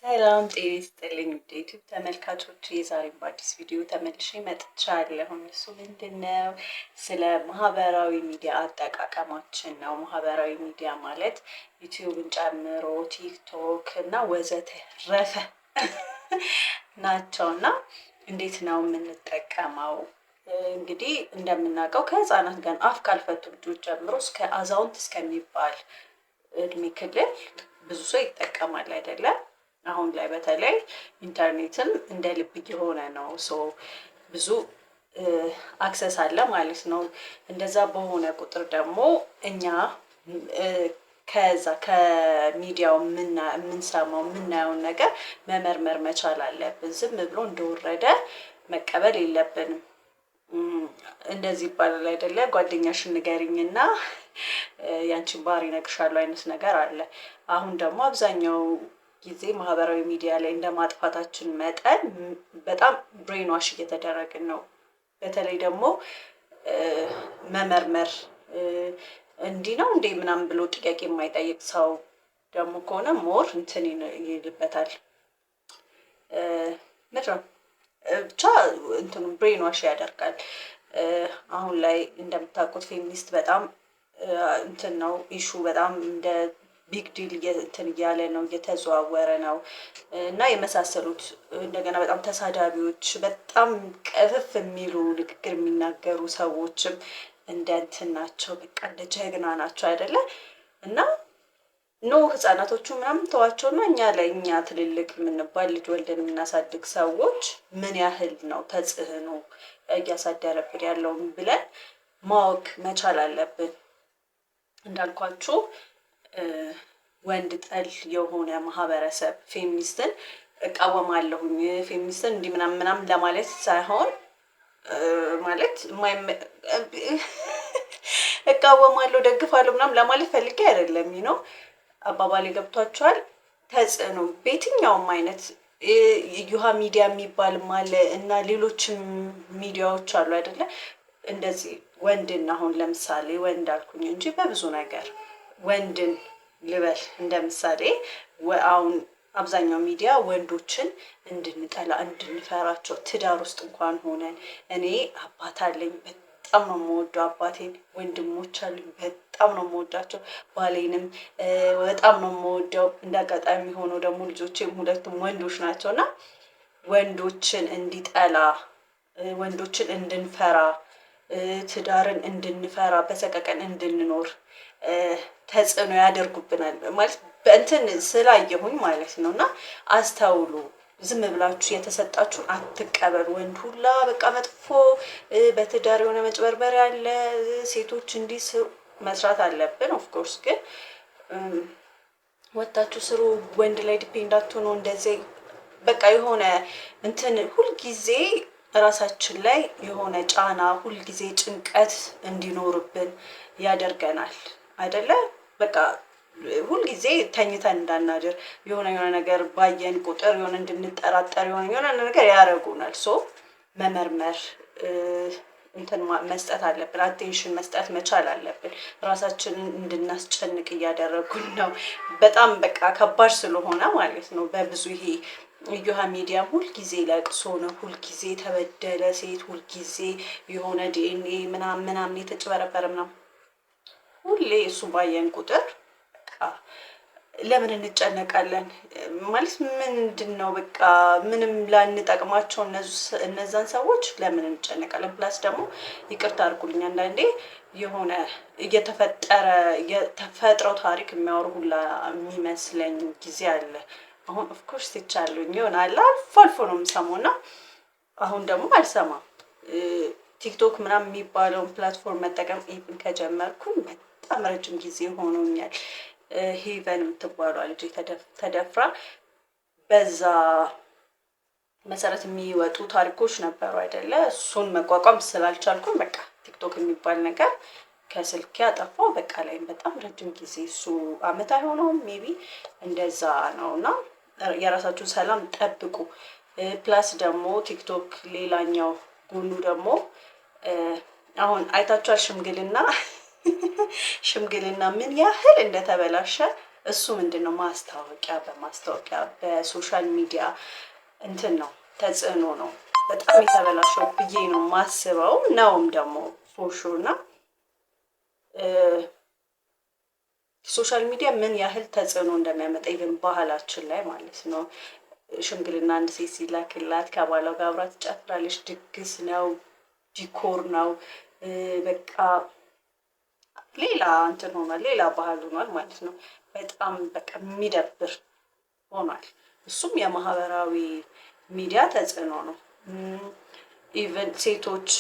ሰላም ጤና ይስጥልኝ ዩቲዩብ ተመልካቾች፣ የዛሬ በአዲስ ቪዲዮ ተመልሼ መጥቻለሁ። እሱ ምንድነው? ስለ ማህበራዊ ሚዲያ አጠቃቀማችን ነው። ማህበራዊ ሚዲያ ማለት ዩቲዩብን ጨምሮ ቲክቶክ እና ወዘተረፈ ናቸው እና እንዴት ነው የምንጠቀመው? እንግዲህ እንደምናውቀው ከህፃናት ጋር አፍ ካልፈቱ ልጆች ጀምሮ እስከ አዛውንት እስከሚባል እድሜ ክልል ብዙ ሰው ይጠቀማል አይደለም? አሁን ላይ በተለይ ኢንተርኔትም እንደ ልብ እየሆነ ነው። ብዙ አክሰስ አለ ማለት ነው። እንደዛ በሆነ ቁጥር ደግሞ እኛ ከዛ ከሚዲያው የምንሰማው የምናየውን ነገር መመርመር መቻል አለብን። ዝም ብሎ እንደወረደ መቀበል የለብንም። እንደዚህ ይባላል አይደለ? ጓደኛሽን ንገሪኝና ያንቺን ባህሪ እነግርሻለሁ አይነት ነገር አለ። አሁን ደግሞ አብዛኛው ጊዜ ማህበራዊ ሚዲያ ላይ እንደ ማጥፋታችን መጠን በጣም ብሬን ዋሽ እየተደረግን ነው። በተለይ ደግሞ መመርመር እንዲህ ነው እንዴ ምናምን ብሎ ጥያቄ የማይጠይቅ ሰው ደግሞ ከሆነ ሞር እንትን ይልበታል። ምድር ብቻ እንትኑ ብሬን ዋሽ ያደርጋል። አሁን ላይ እንደምታውቁት ፌሚኒስት በጣም እንትን ነው ኢሹ በጣም እንደ ቢግ ዲል እንትን እያለ ነው፣ እየተዘዋወረ ነው እና የመሳሰሉት እንደገና በጣም ተሳዳቢዎች፣ በጣም ቀፍፍ የሚሉ ንግግር የሚናገሩ ሰዎችም እንደ እንትን ናቸው። በቃ እንደ ጀግና ናቸው አይደለ? እና ኖ ህፃናቶቹ ምናምን ተዋቸውና እኛ ትልልቅ የምንባል ልጅ ወልደን የምናሳድግ ሰዎች ምን ያህል ነው ተጽዕኖ እያሳደረብን ያለውን ብለን ማወቅ መቻል አለብን። እንዳልኳችሁ ወንድ ጠል የሆነ ማህበረሰብ ፌሚኒስትን እቃወማለሁኝ ፌሚኒስትን እንዲህ ምናምን ለማለት ሳይሆን ማለት እቃወማለሁ ደግፋለሁ ምናምን ለማለት ፈልጌ አይደለም። ነው አባባሌ ገብቷቸዋል። ተጽዕኖ በየትኛውም አይነት ዩሃ ሚዲያ የሚባልም አለ እና ሌሎችም ሚዲያዎች አሉ አይደለ? እንደዚህ ወንድን አሁን ለምሳሌ ወንድ አልኩኝ እንጂ በብዙ ነገር ወንድን ልበል እንደ ምሳሌ። አሁን አብዛኛው ሚዲያ ወንዶችን እንድንጠላ እንድንፈራቸው፣ ትዳር ውስጥ እንኳን ሆነን እኔ አባት አለኝ በጣም ነው የምወደው አባቴን፣ ወንድሞች አሉኝ በጣም ነው የምወዳቸው፣ ባሌንም በጣም ነው የምወደው። እንደ አጋጣሚ ሆኖ ደግሞ ልጆቼም ሁለቱም ወንዶች ናቸው እና ወንዶችን እንዲጠላ ወንዶችን እንድንፈራ ትዳርን እንድንፈራ በሰቀቀን እንድንኖር ተጽዕኖ ያደርጉብናል ማለት በእንትን ስላየሁኝ ማለት ነው። እና አስተውሉ። ዝም ብላችሁ የተሰጣችሁን አትቀበሉ። ወንድ ሁላ በቃ መጥፎ በትዳር የሆነ መጭበርበር ያለ ሴቶች እንዲህ መስራት አለብን። ኦፍኮርስ ግን ወጣችሁ ስሩ። ወንድ ላይ ዲፔንድ አትሆኑ። እንደዚህ በቃ የሆነ እንትን ሁልጊዜ ራሳችን ላይ የሆነ ጫና ሁልጊዜ ጭንቀት እንዲኖርብን ያደርገናል አይደለ? በቃ ሁልጊዜ ተኝተን እንዳናድር የሆነ ነገር ባየን ቁጥር የሆነ እንድንጠራጠር የሆነ ነገር ያደርጉናል። መመርመር እንትን መስጠት አለብን። አቴንሽን መስጠት መቻል አለብን። ራሳችንን እንድናስጨንቅ እያደረጉን ነው። በጣም በቃ ከባድ ስለሆነ ማለት ነው። በብዙ ይሄ ዩሃ ሚዲያ ሁልጊዜ ለቅሶ ነው። ሁልጊዜ ተበደለ ሴት፣ ሁልጊዜ የሆነ ዲኤንኤ ምናምን የተጭበረበረ ምናምን ሁሌ እሱ ባየን ቁጥር ለምን እንጨነቃለን? ማለት ምንድን ነው በቃ ምንም ላንጠቅማቸው እነዛን ሰዎች ለምን እንጨነቃለን? ፕላስ ደግሞ ይቅርታ አድርጉልኝ አንዳንዴ የሆነ የተፈጥረው ታሪክ የሚያወሩ ሁላ የሚመስለኝ ጊዜ አለ። አሁን ኦፍኮርስ ይቻሉኝ ይሆናል አልፎ አልፎ ነው የምሰማው እና አሁን ደግሞ አልሰማም። ቲክቶክ ምናምን የሚባለውን ፕላትፎርም መጠቀም ኢቭን ከጀመርኩኝ በጣም ረጅም ጊዜ ሆኖኛል። ሄቨን የምትባለው ልጅ ተደፍራ በዛ መሰረት የሚወጡ ታሪኮች ነበሩ አይደለ? እሱን መቋቋም ስላልቻልኩኝ በቃ ቲክቶክ የሚባል ነገር ከስልክ ያጠፋው። በቃ ላይም በጣም ረጅም ጊዜ እሱ አመት አይሆነውም ሜቢ እንደዛ ነው። እና የራሳችሁን ሰላም ጠብቁ። ፕላስ ደግሞ ቲክቶክ ሌላኛው ጎኑ ደግሞ አሁን አይታችኋል ሽምግልና ምን ያህል እንደተበላሸ እሱ ምንድነው ማስታወቂያ በማስታወቂያ በሶሻል ሚዲያ እንትን ነው ተጽዕኖ ነው በጣም የተበላሸው ብዬ ነው ማስበው ነውም ደግሞ ፎርሹር እና ሶሻል ሚዲያ ምን ያህል ተጽዕኖ እንደሚያመጣ ይብን ባህላችን ላይ ማለት ነው። ሽምግልና አንድ ሴት ሲላክላት ከባሏ ጋር አብራ ትጨፍራለች። ድግስ ነው፣ ዲኮር ነው፣ በቃ ሌላ እንትን ሆኗል፣ ሌላ ባህል ሆኗል ማለት ነው። በጣም በቃ የሚደብር ሆኗል። እሱም የማህበራዊ ሚዲያ ተጽዕኖ ነው። ኢቨን ሴቶች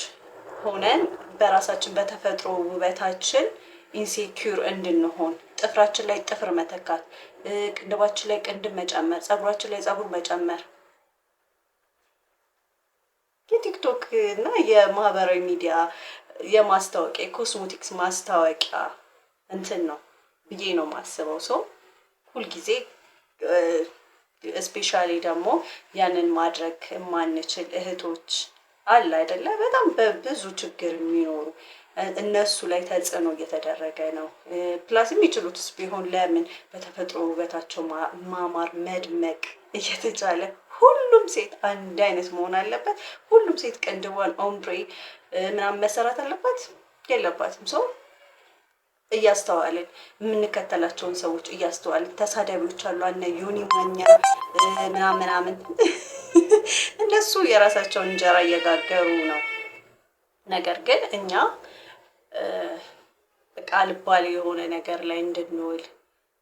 ሆነን በራሳችን በተፈጥሮ ውበታችን ኢንሴኪዩር እንድንሆን ጥፍራችን ላይ ጥፍር መተካት፣ ቅንድባችን ላይ ቅንድብ መጨመር፣ ጸጉራችን ላይ ጸጉር መጨመር የቲክቶክ እና የማህበራዊ ሚዲያ የማስታወቂያ የኮስሞቲክስ ማስታወቂያ እንትን ነው ብዬ ነው ማስበው። ሰው ሁልጊዜ ስፔሻሊ ደግሞ ያንን ማድረግ የማንችል እህቶች አለ አይደለ? በጣም በብዙ ችግር የሚኖሩ እነሱ ላይ ተጽዕኖ እየተደረገ ነው። ፕላስ የሚችሉትስ ቢሆን ለምን በተፈጥሮ ውበታቸው ማማር መድመቅ እየተቻለ ሁሉም ሴት አንድ አይነት መሆን አለበት? ሁሉም ሴት ቅንድቧን ኦምብሬ ምናምን መሰራት አለባት? የለባትም። ሰው እያስተዋልን የምንከተላቸውን ሰዎች እያስተዋልን ተሳዳቢዎች አሉ አነ ዮኒ ማኛ ምናምን እነሱ የራሳቸውን እንጀራ እየጋገሩ ነው። ነገር ግን እኛ በቃ አልባሌ የሆነ ነገር ላይ እንድንውል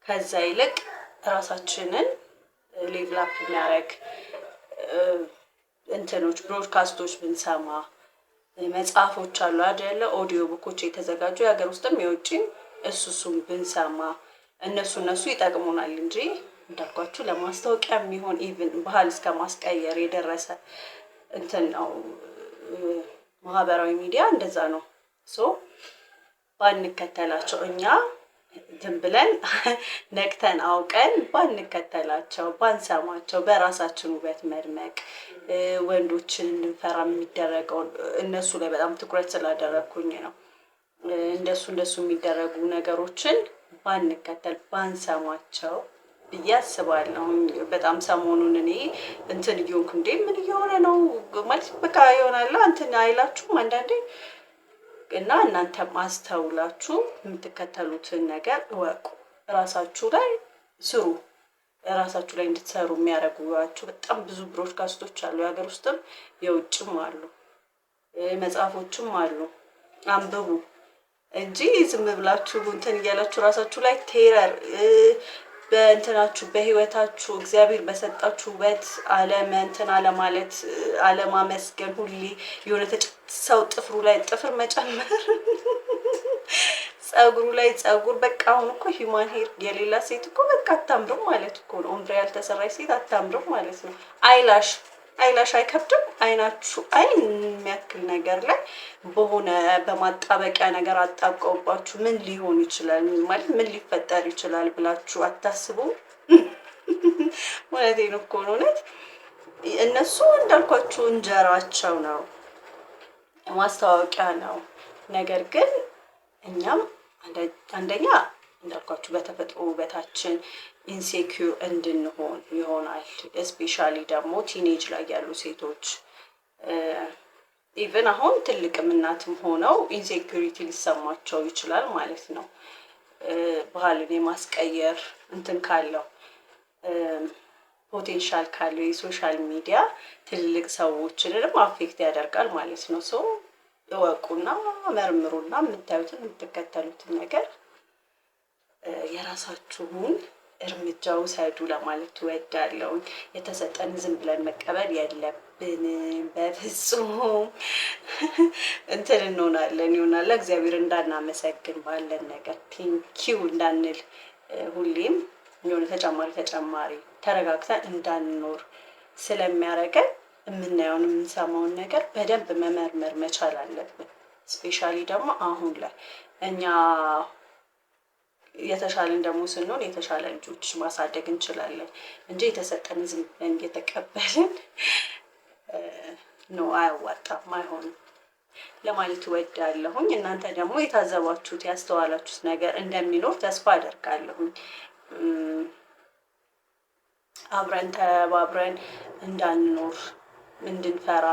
ከዛ ይልቅ ራሳችንን ሌቭል አፕ የሚያደርግ እንትኖች ብሮድካስቶች ብንሰማ፣ መጽሐፎች አሉ አይደለ? ኦዲዮ ቡኮች የተዘጋጁ የሀገር ውስጥም የውጭም እሱም ብንሰማ እነሱ ይጠቅሙናል እንጂ እንዳልኳችሁ ለማስታወቂያ የሚሆን ኢቭን ባህል እስከ ማስቀየር የደረሰ እንትን ነው። ማህበራዊ ሚዲያ እንደዛ ነው። ሶ ባንከተላቸው እኛ ዝም ብለን ነቅተን አውቀን ባንከተላቸው ባንሰማቸው በራሳችን ውበት መድመቅ ወንዶችን እንድንፈራ የሚደረገው እነሱ ላይ በጣም ትኩረት ስላደረግኩኝ ነው። እንደሱ የሚደረጉ ነገሮችን ባንከተል ባንሰማቸው ብዬ አስባለሁ። በጣም ሰሞኑን እኔ እንትን እየሆንኩ እንዴ ምን እየሆነ ነው ማለት በቃ ይሆናል እንትን አይላችሁም አንዳንዴ እና እናንተም አስተውላችሁ የምትከተሉትን ነገር እወቁ። ራሳችሁ ላይ ስሩ። ራሳችሁ ላይ እንድትሰሩ የሚያደርጓችሁ በጣም ብዙ ብሮድካስቶች አሉ፣ የሀገር ውስጥም የውጭም አሉ፣ መጽሐፎችም አሉ። አንብቡ እንጂ ዝም ብላችሁ እንትን እያላችሁ ራሳችሁ ላይ ቴረር በእንትናችሁ በህይወታችሁ እግዚአብሔር በሰጣችሁ ውበት እንትን አለማለት አለማመስገን፣ ሁሌ የሆነ ሰው ጥፍሩ ላይ ጥፍር መጨመር ጸጉሩ ላይ ጸጉር በቃ አሁን እኮ ሂማን ሄር የሌላ ሴት እኮ በቃ አታምርም ማለት እኮ ነው። ኦምብሬ ያልተሰራች ሴት አታምርም ማለት ነው። አይላሽ አይከብድም? አይናችሁ አይን የሚያክል ነገር ላይ በሆነ በማጣበቂያ ነገር አጣብቀውባችሁ ምን ሊሆን ይችላል ማለት ምን ሊፈጠር ይችላል ብላችሁ አታስቡም? ማለት ነው እኮ ነው። እውነት እነሱ እንዳልኳችሁ እንጀራቸው ነው፣ ማስታወቂያ ነው። ነገር ግን እኛም አንደኛ እንዳልኳችሁ በተፈጥሮ ውበታችን ኢንሴኪዩር እንድንሆን ይሆናል። ስፔሻሊ ደግሞ ቲኔጅ ላይ ያሉ ሴቶች ኢቨን አሁን ትልቅም እናትም ሆነው ኢንሴኪዩሪቲ ሊሰማቸው ይችላል ማለት ነው። ባህልን የማስቀየር እንትን ካለው ፖቴንሻል ካለው የሶሻል ሚዲያ ትልልቅ ሰዎችንም አፌክት ያደርጋል ማለት ነው። ሰው እወቁና መርምሩና የምታዩትን የምትከተሉትን ነገር የራሳችሁን እርምጃ ውሰዱ ለማለት ትወዳለሁ። የተሰጠን ዝም ብለን መቀበል የለብንም በፍጹም። እንትን እንሆናለን ይሆናል እግዚአብሔር እንዳናመሰግን ባለን ነገር ቴንኪው እንዳንል ሁሌም የሆነ ተጨማሪ ተረጋግተን እንዳንኖር ስለሚያደርገን የምናየውን የምንሰማውን ነገር በደንብ መመርመር መቻል አለብን። ስፔሻሊ ደግሞ አሁን ላይ እኛ የተሻለን ደግሞ ስንሆን የተሻለ ልጆች ማሳደግ እንችላለን እንጂ የተሰጠን ዝም ብለን እየተቀበልን ነው አያዋጣም፣ አይሆንም ለማለት እወዳለሁኝ። እናንተ ደግሞ የታዘባችሁት ያስተዋላችሁት ነገር እንደሚኖር ተስፋ አደርጋለሁኝ። አብረን ተባብረን እንዳንኖር እንድንፈራ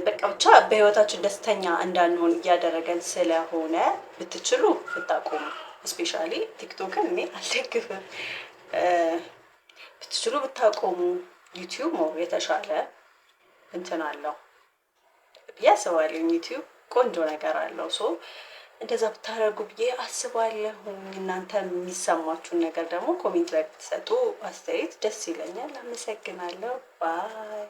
በቃ ብቻ በህይወታችን ደስተኛ እንዳንሆን እያደረገን ስለሆነ ብትችሉ ብታቆሙ። ስፔሻሊ ቲክቶክን እኔ አልደግፍም። ብትችሉ ብታቆሙ። ዩቲዩብ ሞር የተሻለ እንትን አለው ብዬ አስባለሁ። ዩቲዩብ ቆንጆ ነገር አለው። ሶ እንደዛ ብታደርጉ ብዬ አስባለሁ። እናንተ የሚሰማችሁን ነገር ደግሞ ኮሜንት ላይ ብትሰጡ አስተያየት ደስ ይለኛል። አመሰግናለሁ። ባይ